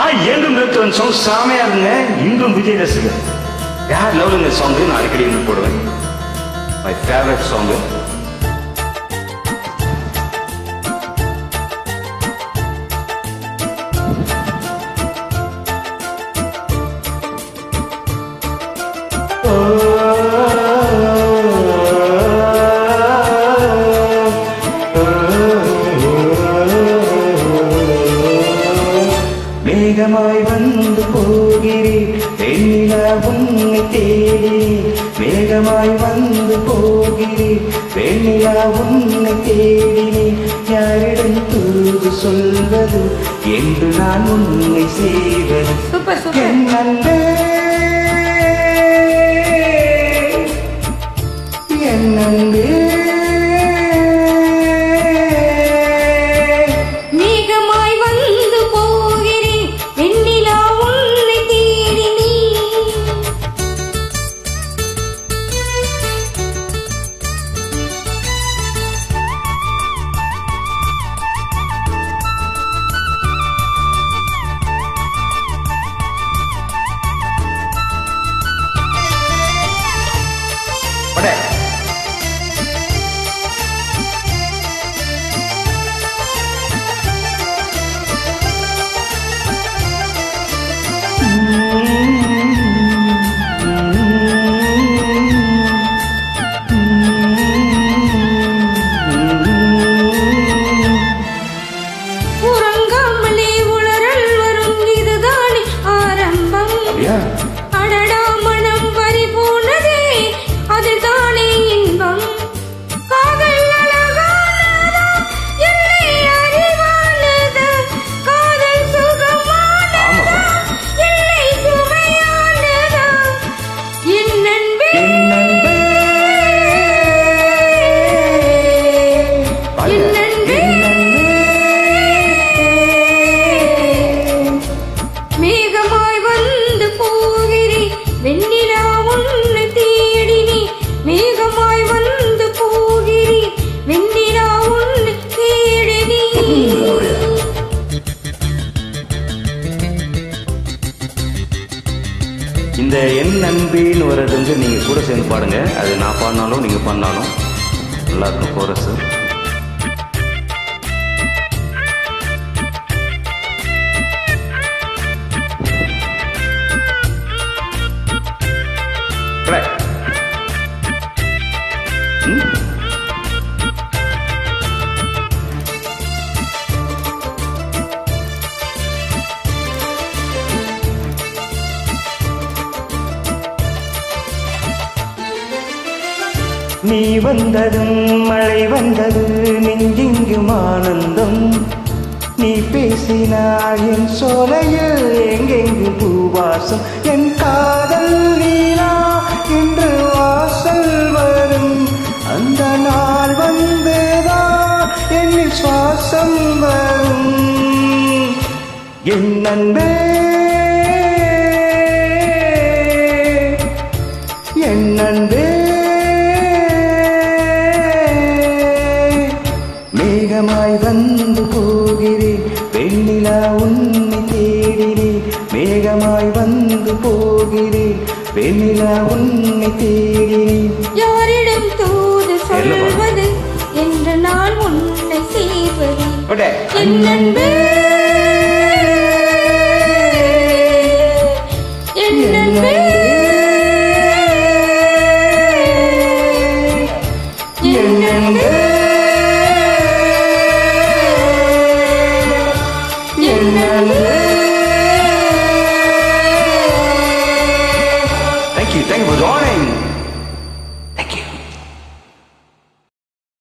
எங்கும் நிறுத்தவன் சாங் சாமையா இருங்க. இன்றும் விஜய் ரசிகர் யார் லவ்லுங்க சாங் நான் அடிக்கடி இன்று போடுவேன். My favourite song. மேகமாய் வந்து போகிறேன் வெண்ணிலா உன்னை தேடி. மேகமாய் வந்து போகிறேன் வெண்ணிலா உன்னை தேடி. யாரிடம் தூது சொல்வது என்று நான் உன்னை செய்வது. என் அன்பே என் அன்பே அடடா மனம் பறி போனதே அதில் தானே இன்பம். காதல் அழகானதா என்னை அறிவானதா. காதல் சுகமானதா என்னை சுவையானதா. என் நண்பே என் நண்பே மேகமாய் வந்து போகிறேன் வெண்ணிலா உன்னை தேடினே. மேகமாய் வந்து போகிறேன் வெண்ணிலா உன்னை தேடினே. இந்த என் நண்பின்னு வர்றது வந்து நீங்க கூட சேர்ந்து பாடுங்க. அது நான் பாடினாலும் நீங்க பண்ணாலும் நல்லா இருக்கும் கோரஸ். நீ வந்ததும் மழை வந்தது நெஞ்செங்கும் ஆனந்தம். நீ பேசினாய் என் சோலையில் எங்கெங்கும் பூவாசம். என் காதல் நீனா இன்று வாசல் வரும். அந்த நாள் வந்துதான் என்னில் சுவாசம் வரும். என் அன்பே என் அன்பே மேகமாய் வந்து போகிறேன் வெண்ணிலா உன்னை தேடினேன். மேகமாய் வந்து போகிறேன் வெண்ணிலா உன்னை தேடினேன். யாரிடம் தூது சொல்வது என்று நான் உன்னை செய்வது. என் நண்பே